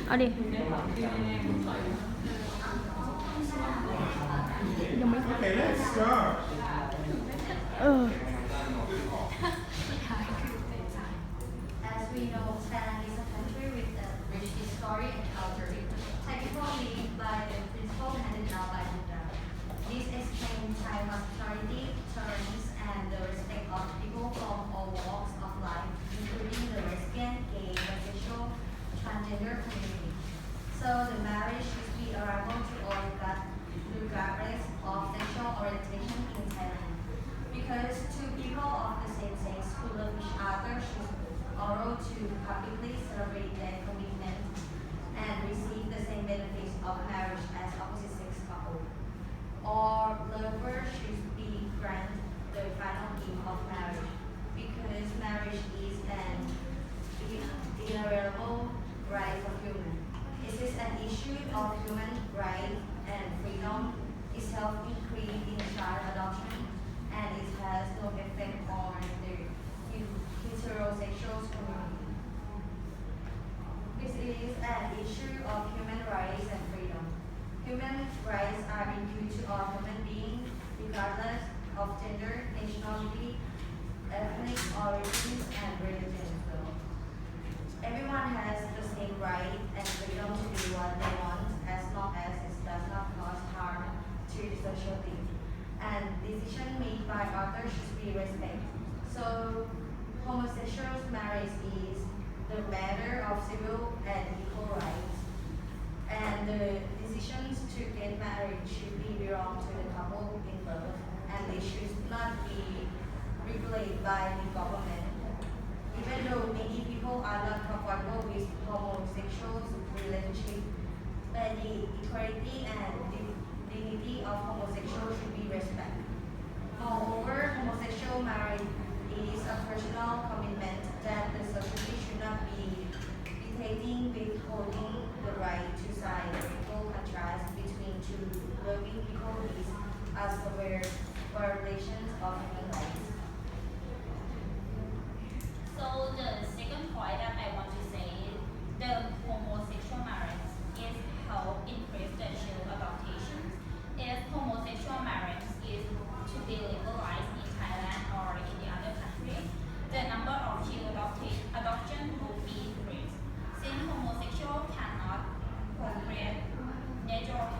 เอาดิยังไม่ Okay, let's start. เออ As we know, Thailand is a country with a rich history and culture, technically by the principle handed down by Buddha. This explains Thai hospitality, tolerance, and the respect of people from all walks of life, including the lesbian, gay, bisexual, transgender community. So the marriage should be arrival to all regardless of sexual orientation in Thailand. Because two people of the same sex who love each other should oral to publicly celebrate their commitment and receive the same benefits of marriage as opposite sex couple. Or lovers should be granted the final gift of marriage because marriage is an inalienable right of human. It is an issue of human rights and freedom itself increased in child adoption and it has no effect on the heterosexual community. This is an issue of human rights and freedom. Human rights are imbued to all human beings regardless of gender, nationality, ethnic origins, and religion as well. Everyone has the same right and freedom to do what they want as long as it does not cause harm to the society. And decision made by others should be respected. So homosexual marriage is the matter of civil and equal rights. And the decisions to get married should be belong to the couple in love and they should not be regulated by the government. Even though many people are not comfortable with homosexual relationship, but the equality and dignity of homosexuals should be respected. Moreover, homosexual marriage is a personal commitment that the society should not be dictating withholding the right to sign a equal contract between two loving people is as severe violations of human rights. So the second point that I want to say is the homosexual marriage is help increase the child adoption. If homosexual marriage is to be legalized in Thailand or in the other country, the number of child adoption would be increased. Since homosexual cannot procreate naturally,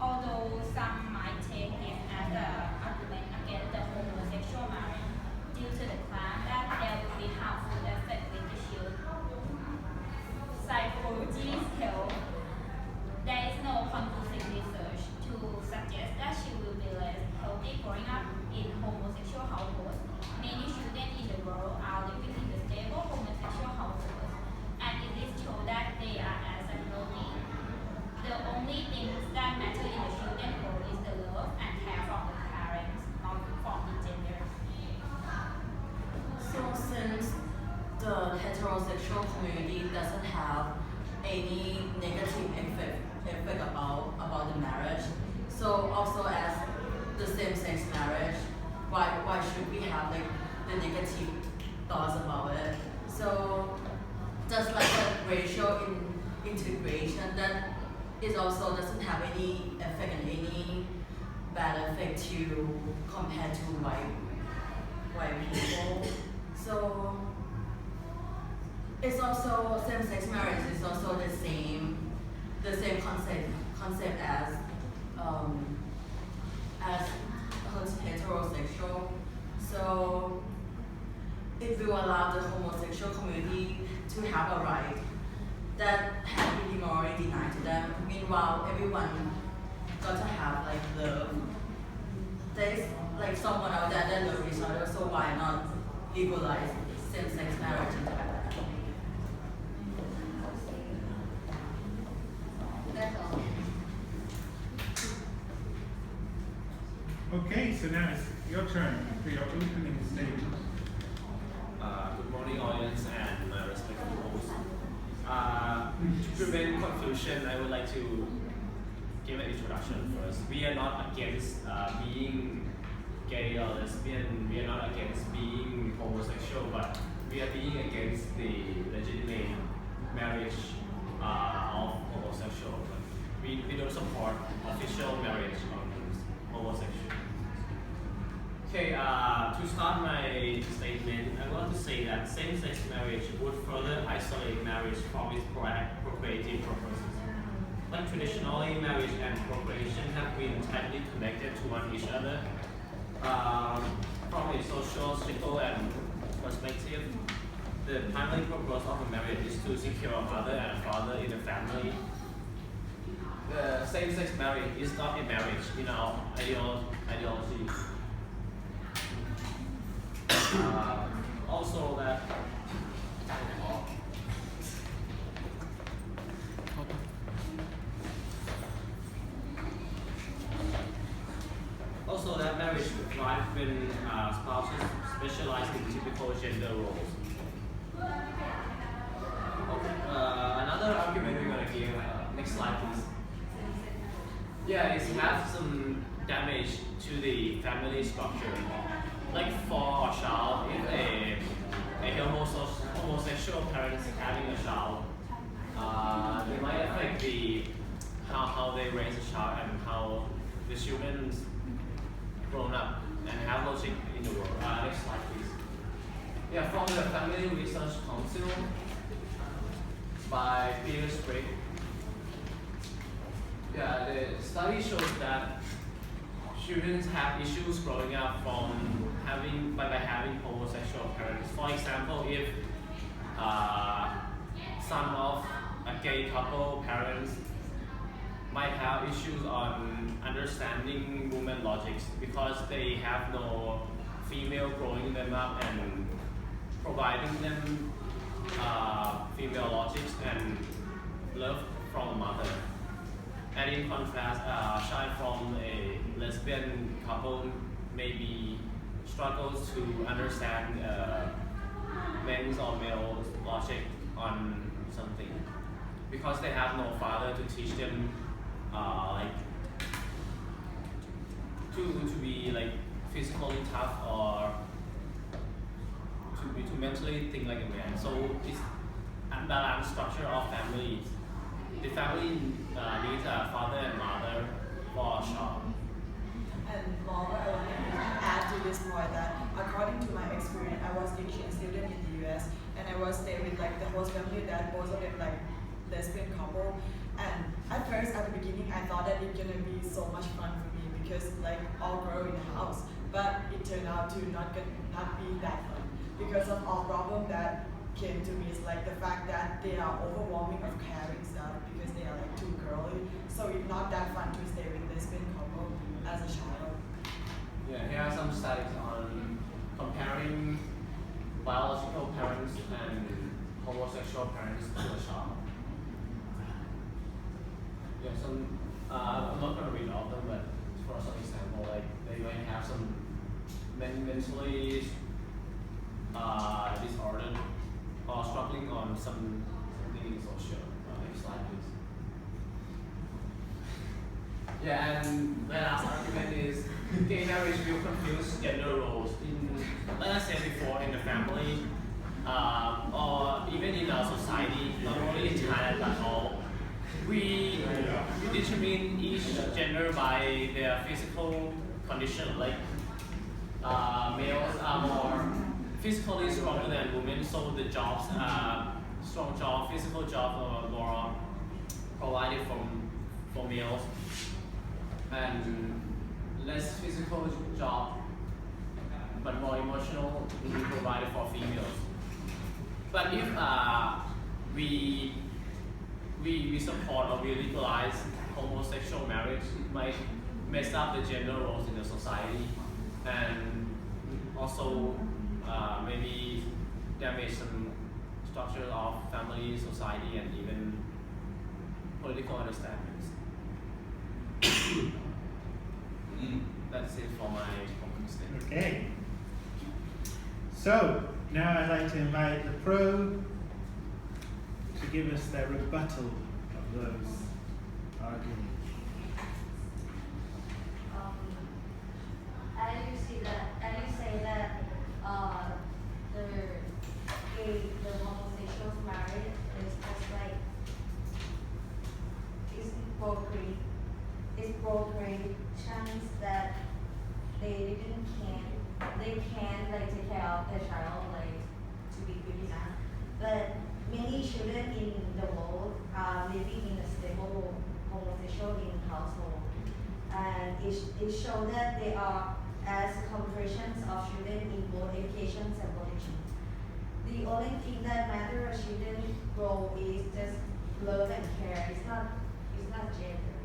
although some might take it as an argument against the homosexual marriage due to the claim that there will be harmful effects with the child psychologist health. There is no conclusive research to suggest that she will be less healthy growing up in homosexual households. Many children in the world are living in the stable homosexual households, and it is true that they are as unhealthy. The only things that matter in the children's world is the love and care from the parents, not from the gender. So since the heterosexual community doesn't have any negative effect about the marriage, so also as the same-sex marriage, why should we have like the negative thoughts about it? So just like the racial integration that it also doesn't have any effect and any bad effect to compare to white people. So it's also same-sex marriage is also the same concept as heterosexual. So it will allow the homosexual community to have a right that had been morally denied to them. Meanwhile, everyone got to have like love. There's like someone out there that love each other, so why not legalize same-sex marriage in Thailand? That's all. Okay, so now it's your turn for your opening statement. Good morning, audience, and my respected host. To prevent confusion, I would like to give an introduction first. We are not against being gay or lesbian. We are not against being homosexual, but we are being against the legitimate marriage of homosexual. We don't support official marriage of homosexual. Okay, to start my statement, I want to say that same-sex marriage would further isolate marriage from its procreative purposes. Like traditionally, marriage and procreation have been tightly connected to one each other. From a social and perspective, the primary purpose of a marriage is to secure a mother and a father in the family. The same-sex marriage is not a marriage in our ideology. Also that marriage thrives when spouses specialize in typical gender roles. Okay, another argument we're gonna give. Next slide, please. Yeah, it has some damage to the family structure. Like for a child, if a homosexual parents having a child, they might affect how they raise a child and how the children's grown up and have logic in the world. Next slide, please. Yeah, from the Family Research Council by Peter Sprague. Yeah, the study shows that children have issues growing up from by having homosexual parents. For example, if son of a gay couple parents might have issues on understanding women logics because they have no female growing them up and providing them female logics and love from a mother. And in contrast, a child from a lesbian couple maybe struggles to understand men's or male logic on something because they have no father to teach them like to be like physically tough or to mentally think like a man. So it's unbalanced structure of family. The family needs a father and mother for a child. And moreover, I want to add to this point that according to my experience, I was exchange student in the US and I was staying with like the host family that both of them like lesbian couple. And at first, at the beginning, I thought that it's gonna be so much fun for me because like all grow in the house. But it turned out to not be that fun because of all problem that came to me is like the fact that they are overwhelming of caring stuff because they are like too girly. So it's not that fun to stay with lesbian couple as a child. Yeah, here are some studies on comparing biological parents and homosexual parents to a child. Yeah, I'm not going to read all of them, but for some example, like they might have some mentally disordered or struggling on something social. Next slide, please. Yeah, and the last argument is gay marriage will confuse gender roles. Like I said before, in the family, or even in our society, not only in Thailand but all, we determine each gender by their physical condition. Like males are more physically stronger than women, so the jobs, strong job, physical jobs are more provided for males, and less physical job but more emotional will be provided for females. But if we support or we legalize homosexual marriage, it might mess up the gender roles in the society and also maybe damage some structure of family, society, and even political understandings. That's it for my opening statement. Okay. So, now I'd like to invite the pro to give us their rebuttal of those arguments. As you say that the homosexuals married is just like it's procreations that they can like take care of their child like to be good enough. But many children in the world are living in a stable homosexual in household, and it shows that they are as compressions of children in both education and protection. The only thing that matters as children grow is just love and care. It's not gender.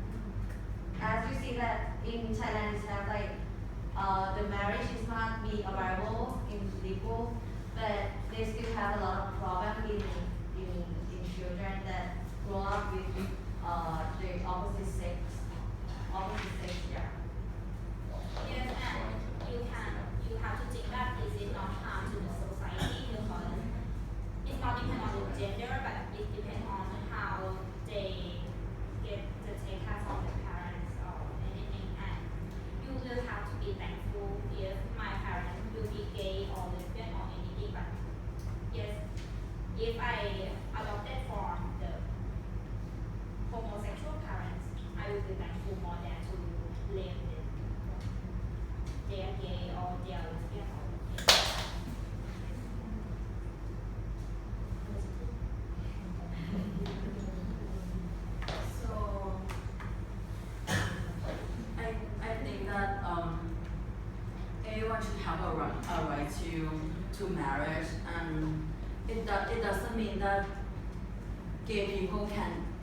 As you see that in Thailand, it's have like the marriage is not be available in legal, but they still have a lot of problem in children that grow up with the opposite sex. Yeah. Yes, and you have to think that this is not harm to the society because it's not depend on the gender, but it depends on how they get the take care of the parents or anything. And you will have to be thankful if my parents will be gay or lesbian or anything. But yes, if I adopted from the homosexual parents, I will be thankful more than to blame them. They are gay or they are lesbian or anything. So I think that everyone should have a right to marriage, and it doesn't mean that gay people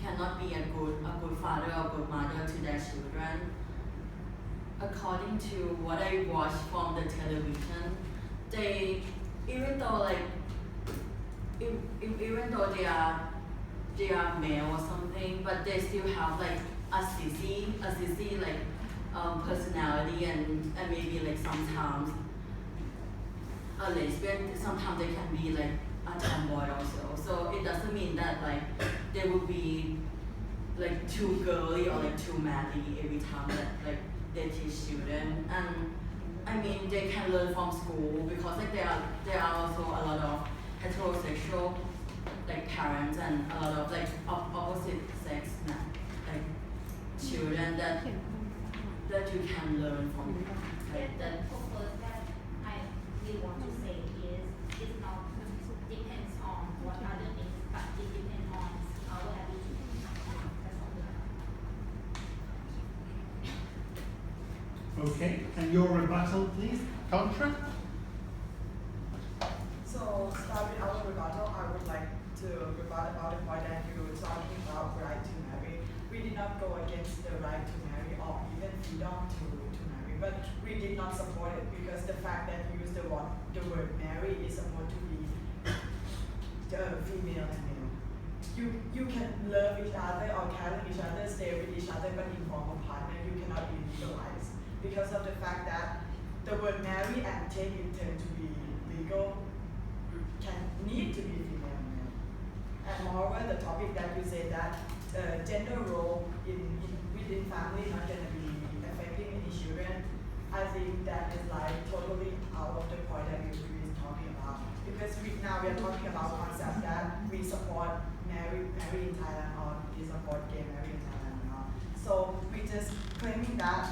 cannot be a good father or good mother to their children. According to what I watched from the television, even though they are male or something, but they still have like a sissy like personality, and maybe like sometimes a lesbian. Sometimes they can be like a tomboy also. So it doesn't mean that like they will be like too girly or like too manly every time that like they teach children. And I mean they can learn from school because like there are also a lot of heterosexual like parents and a lot of like opposite sex like children that you can learn from. Like The that. purpose that I really want to say is it's not depends on what other things, but it depends on our ability. That's all. Okay, and your rebuttal, please. Contra? So, start with our rebuttal. I would like to rebut about the point that you were talking about right to marry. We did not go against the right to marry or even freedom to marry, but we did not support it because the fact that you use the word marry is supposed to be female and male. You can love each other or carry each other, stay with each other, but in form of partner, you cannot be legalized because of the fact that the word marry and take in turn to be legal can need to be female and male. And moreover, the topic that you say that gender role within family not going to be affecting any children, I think that is like totally out of the point that we were talking about. Because now we are talking about concept that we support marry in Thailand or we support gay marriage in Thailand or not. So we just claiming that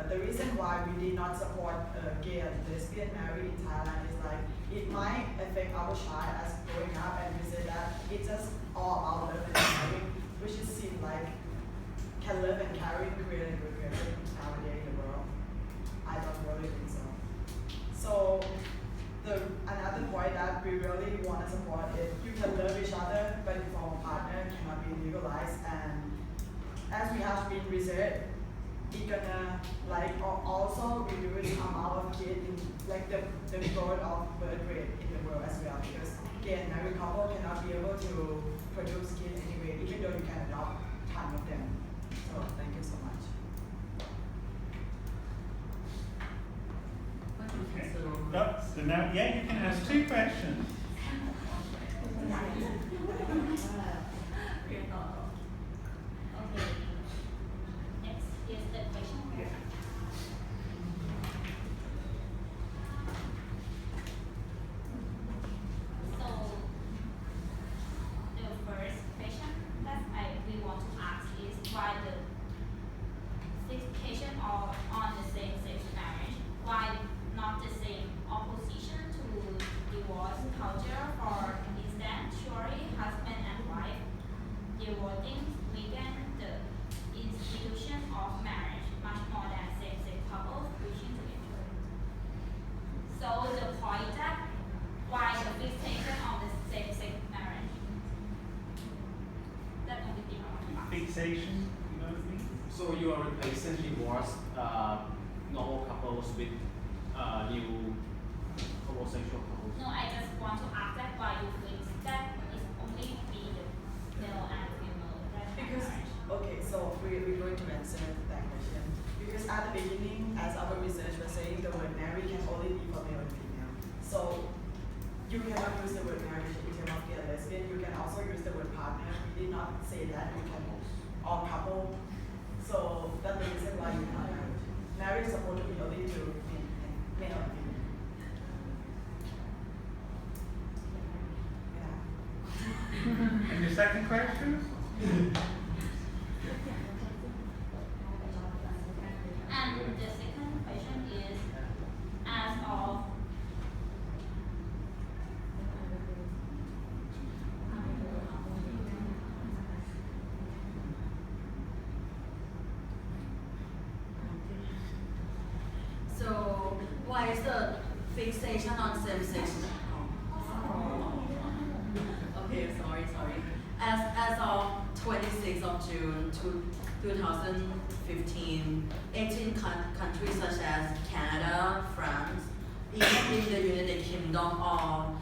the reason why we did not support gay and lesbian marriage in Thailand is like it might affect our child as growing up, and we say that it's just all about love and caring, which is seem like can love and caring create a good relation nowadays in the world. I don't really think so. So another point that we really want to support is you can love each other, but if our partner cannot be legalized, and as we have been researched, it's gonna like also reduce amount of kids in like the growth of birth rate in the world as well, because gay and married couple cannot be able to produce kids anyway, even though you can adopt ton of them. So thank you so much. Okay. So So now, yeah, you can ask 2 questions. Okay. Next is the question. So fixation? You know what I mean? So you are replacing divorced normal couples with new homosexual couples. No, I just want to ask that why you think that it's only be the male and female that have Because, marriage. okay, so we're going to answer that question. Because at the beginning, as our research was saying, the word marry can only be for male and female. So you cannot use the word marriage in terms of gay or lesbian. You can also use the word partner. We did not say that. You can or couple. So that's the reason why you cannot marry. Marriage is supposed to be only to male and female. Yeah. And your second question? And the second question is, as of So why is the fixation on same-sex? Okay, sorry. As of 26th of June 2015, 18 countries such as Canada, France, even in the United Kingdom or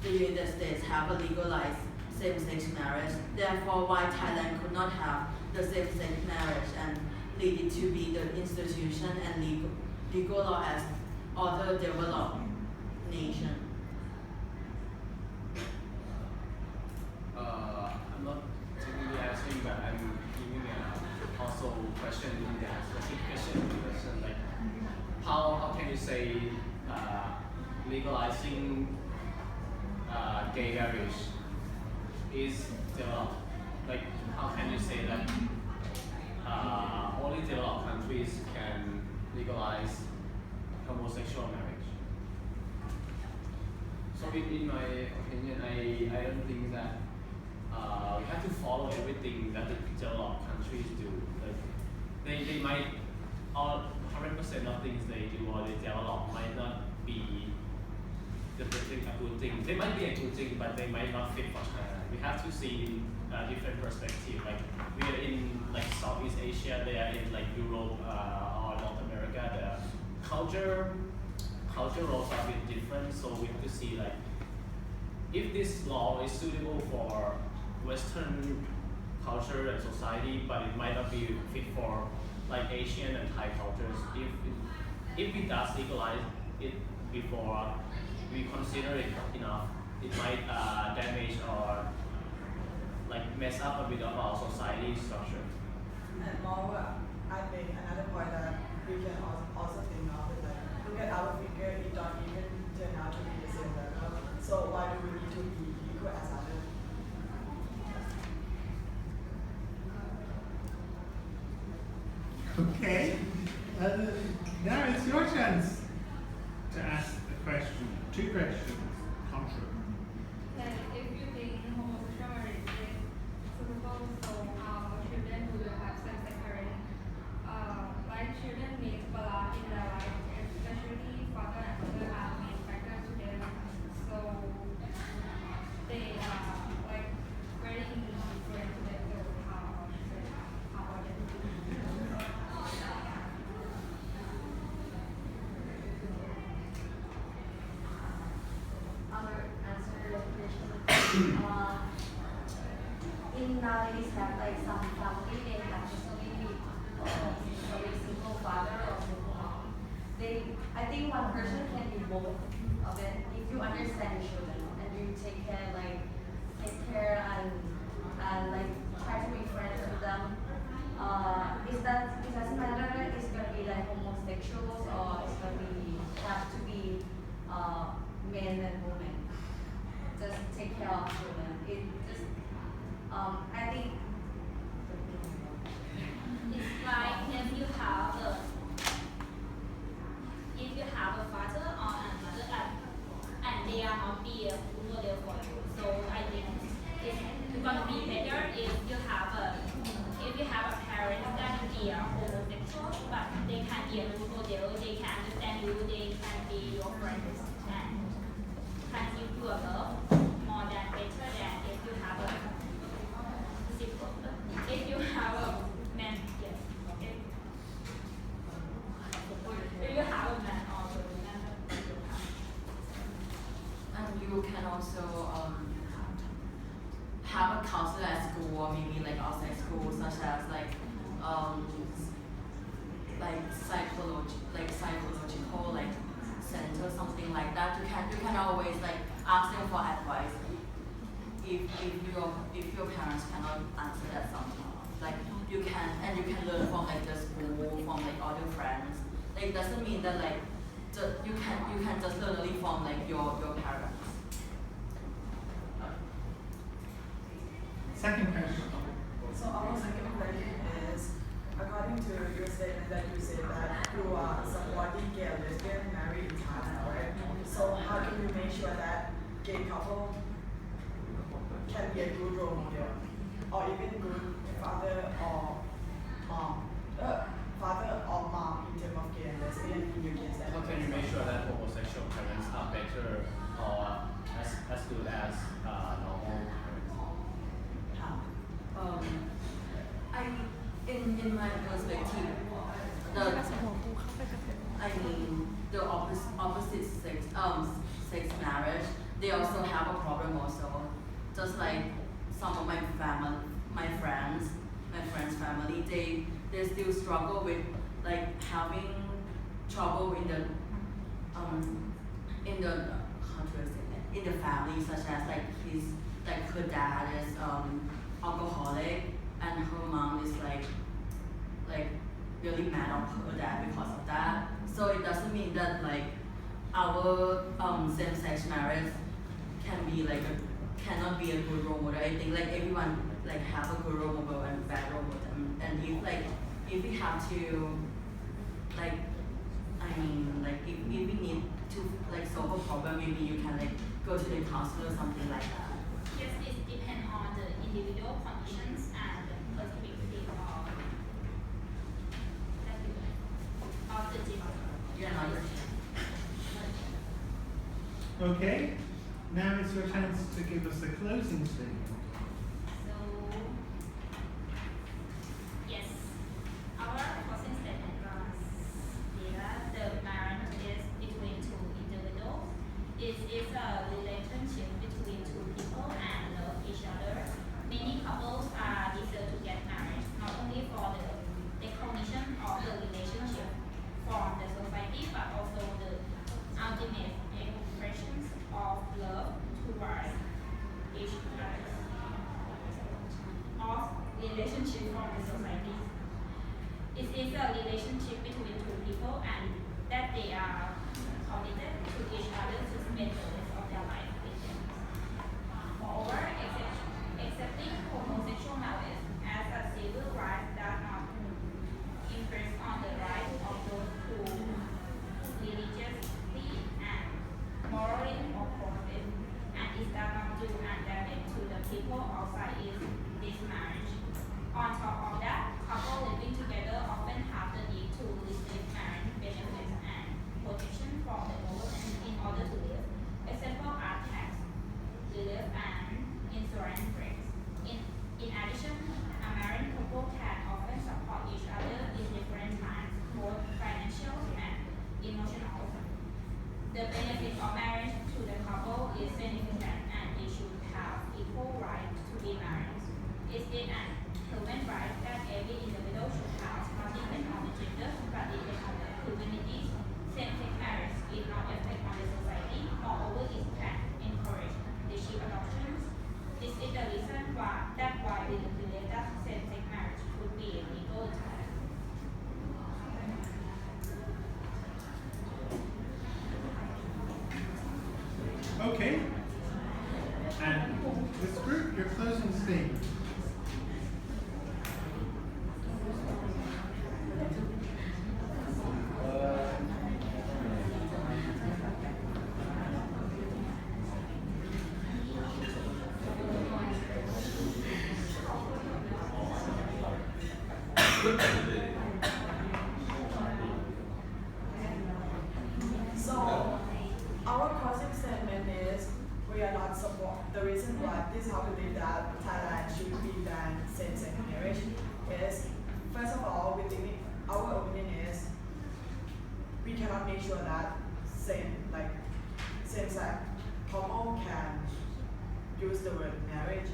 the United States have a legalized same-sex marriage. Therefore, why Thailand could not have the same-sex marriage and lead it to be the institution and legal law as other developed nations? I'm not technically answering, but I'm giving also question in the specific question like how can you say legalizing gay marriage is developed? Like how can you say that only developed countries can legalize homosexual marriage? So in my opinion, I don't think that we have to follow everything that the developed countries do. Like they might all 100% of things they do or they develop might not be a good thing. They might be a good thing, but they might not fit for China. We have to see a different perspective. Like we are in like Southeast Asia, they are in like Europe or North America. The culture roles are a bit different, so we have to see like if this law is suitable for Western culture and society, but it might not be fit for like Asian and Thai cultures. If we does legalize it before we consider it enough, it might damage or like mess up a bit of our society structure. And moreover, I think another point that we can also think of is like, look at our figure, it don't even turn out to be the same level. So why do we need to be equal as others? Okay. Now it's your chance to ask a question. Two questions. Contra. That if you think homosexual marriage is suitable, so how children who will have same-sex marriage, like children need balance in their life, especially father and mother are main factors to them. So they are like very indifferent to them. So how about them? Other answer to the question. In nowadays have like some family they have only single father or single mom. I think one person can be both of it if you understand children and you take care and like try to be friends with them. It doesn't matter it's gonna be like homosexuals or it's gonna be have to be men and women. Just take care of children. It just I think it's like if you have a father or a mother and they are not be a role model for you. So I think it's gonna be better if you have a parent that they are homosexual, but they can be a role model, they can understand you, they can be your friends and can give you a love more than better than if you have a a counselor at school or maybe like outside school, such as psychological like center, something like that. You can always like ask them for advice if your parents cannot answer that sometimes. Like you can learn from like the school, from like other friends. Like it doesn't mean that like you can just learn only from like your parents. Second question. So our second question is, according to your statement that you said that you are supporting gay and lesbian marriage in Thailand, right? So how can you make sure that gay couple can be a good role model, or even good father or mom in terms of gay and lesbian in your case? How can you make sure that homosexual parents are better or as good as normal parents? In my perspective, the opposite sex marriage, they also have a problem also. Just like some of my friends' family, they still struggle with like having trouble in the how do I say that, in the family, such as like her dad is alcoholic and her mom is like really mad at her dad because of that. So it doesn't mean that like our same-sex marriage cannot be a good role model. I think like everyone like have a good role model and bad role model. And if we have to if we need to like solve a problem, maybe you can like go to the counselor or something like that. Yes, it depends on the individual conditions and the perspective of the gender. Yeah, Okay, now it's your chance to give us a closing statement. So, yes, our closing statement runs here. The marriage is between two individuals. It is a relationship between two people and love each other. Many couples are deserve to get married, not only for the recognition of the relationship from the society, but also the ultimate expressions of love towards each other. Of relationship from the society. It is a relationship between two people and that they are committed to each other to spend the rest of their life with them. Moreover, accepting homosexual marriage as a civil right does not infringe on the rights of those who religiously and morally oppose it, and it does not do damage to the people outside this marriage. On top of that, couples living together often have the need to receive marriage benefits and protection from the government in order to live. Example are tax relief and insurance breaks. In addition, a married couple can often support each other in different times, both financial and emotional. The benefit of marriage to the couple is significant and they should have equal right to be married. It is an human right that every individual should have, not depend on the gender, but depend on the community. Same-sex marriage is not effect on the society, moreover it can encourage the cheap adoptions. This is the reason why we believe that same-sex marriage would be legal in Thailand. Okay, and this group, your closing statement. So our closing statement is we are not support. The reason why this is how we believe that Thailand should be ban same-sex marriage is, first of all, our opinion is we cannot make sure that same-sex couple can use the word marriage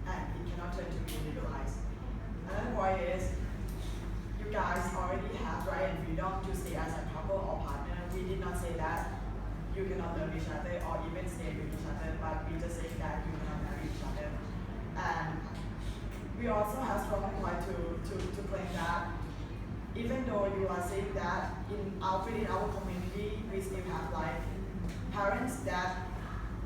and it cannot turn to be legalized. Another point is, you guys already have right and freedom to stay as a couple or partner. We did not say that you cannot love each other or even stay with each other, but we just say that you cannot marry each other. And we also have strong point to claim that even though you are saying that within our community we still have like parents that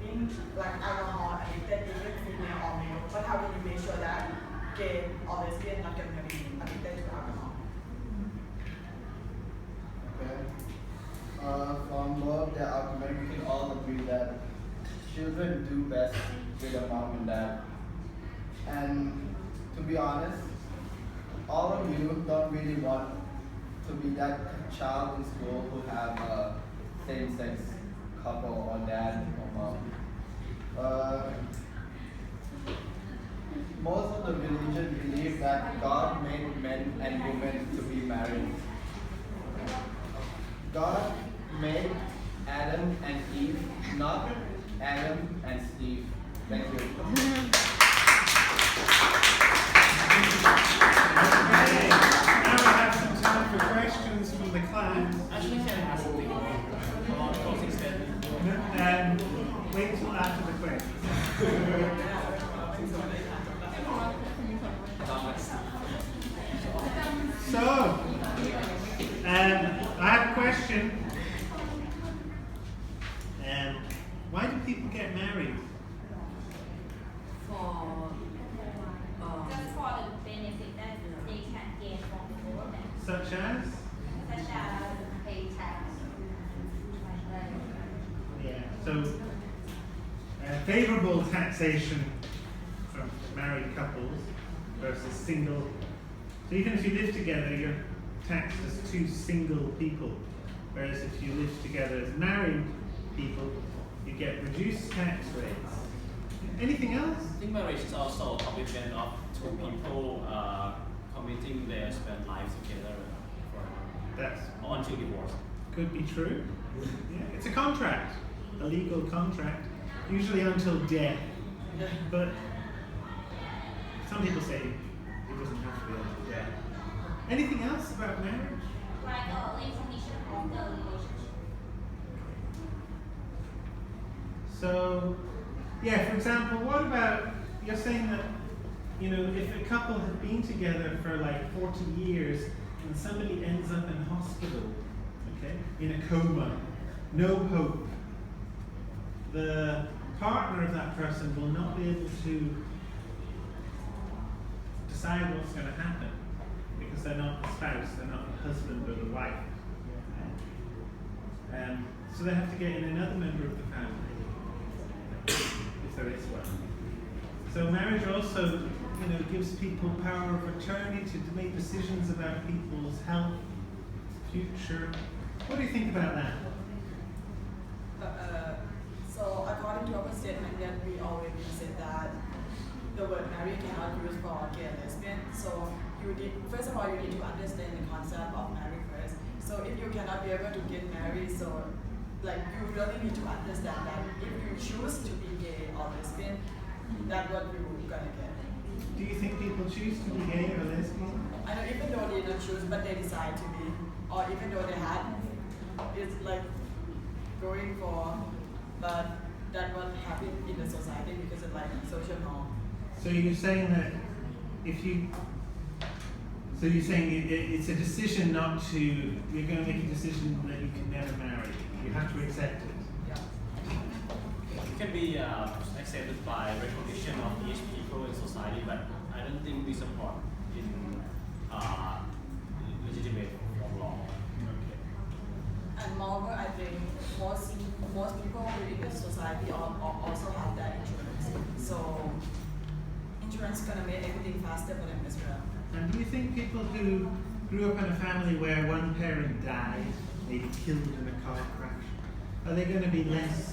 being like alcohol addicted, even female or male, but how can you make sure that gay or lesbian not going to be addicted to alcohol? Okay. From both their argument, we can all agree that children do best with their mom and dad. And to be honest, all of you don't really want to be that child in school who have a same-sex couple or dad or mom. Most of the religion believe that God made men and women to be married. God made Adam and Eve, not Adam and Steve. Thank you. Okay, now we have some time for questions from the class. Actually, can I ask something about closing statement? Wait till after the question. So, I have a question. Why do people get married? Just for the benefit that they can gain from the government, Such as? such as Pay tax. Yeah. So, favorable taxation from married couples versus single. So even if you live together, you're taxed as two single people. Whereas if you live together as married people, you get reduced tax rates. Anything else? I think marriage is also a commitment of two people committing their spend lives together That's or until divorce. could be true. Yeah, it's a contract, a legal contract, usually until death. But some people say it doesn't have to be until death. Anything else about marriage? like a recognition of the relationship. So, yeah, for example, what about, you're saying that, you know, if a couple have been together for like 40 years and somebody ends up in hospital, okay, in a coma, no hope, the partner of that person will not be able to decide what's going to happen because they're not the spouse, they're not the husband or the wife. So they have to get in another member of the family, if there is one. So marriage also, you know, gives people power of attorney to make decisions about people's health, future. What do you think about that? So according to our statement that we already said that the word marriage cannot be used for gay and lesbian. So first of all, you need to understand the concept of marriage first. So if you cannot be able to get married, so like you really need to understand that if you choose to be gay or lesbian, that's what you're gonna get. Do you think people choose to be gay or lesbian? I know even though they don't choose, but they decide to be, or even though they had, it's like going for, but that's what happened in the society because of like social norm. So you're saying that if you, so you're saying it's a decision not to, you're going to make a decision that you can never marry. You have to accept it. Yeah. It can be accepted by recognition of each people in society, but I don't think we support in legitimate law. And moreover, I think most people within the society also have that insurance. So insurance is gonna make everything faster for them as well. And do you think people who grew up in a family where one parent died, maybe killed in a car crash, are they going to be less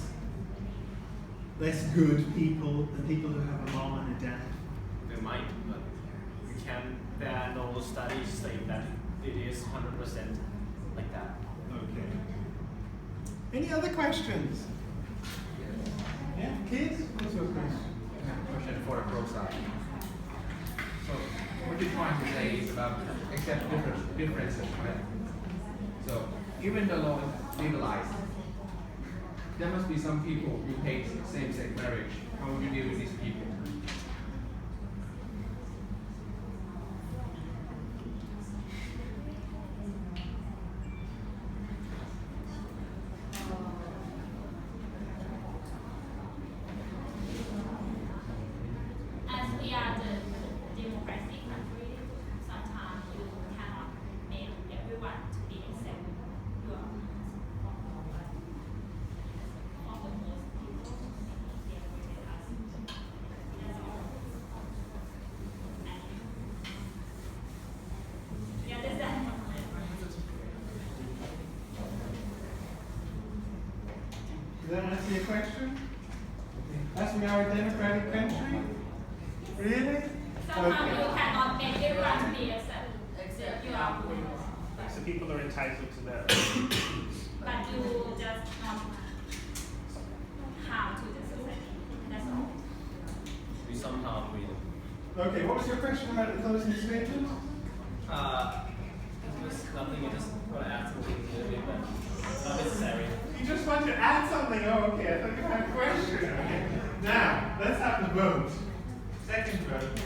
good people than people who have a mom and a dad? They might, but we can. There are no studies saying that it is 100% like that. Okay. Any other questions? Yeah, kids? What's your question? Question for the pro side. So what you're trying to say is about accept differences, right? So even the law is legalized, there must be some people who hate same-sex marriage. How would you deal with these people? As we are the democratic country, sometimes you cannot make everyone to be accept your for the most people, they agree with us. That's all. And you understand? Does that answer your question? As we are a democratic country? Really? Sometimes Okay. you cannot make everyone to be accept your So people are entitled to that. but you just not harm to the society. That's all. We somehow agree. Okay, what was your question about the closing statement? It was nothing, I just want to add something a little bit, but not necessary. You just want to add something? Oh, okay, I thought you had a question. Okay. Now, let's have the vote. Second vote.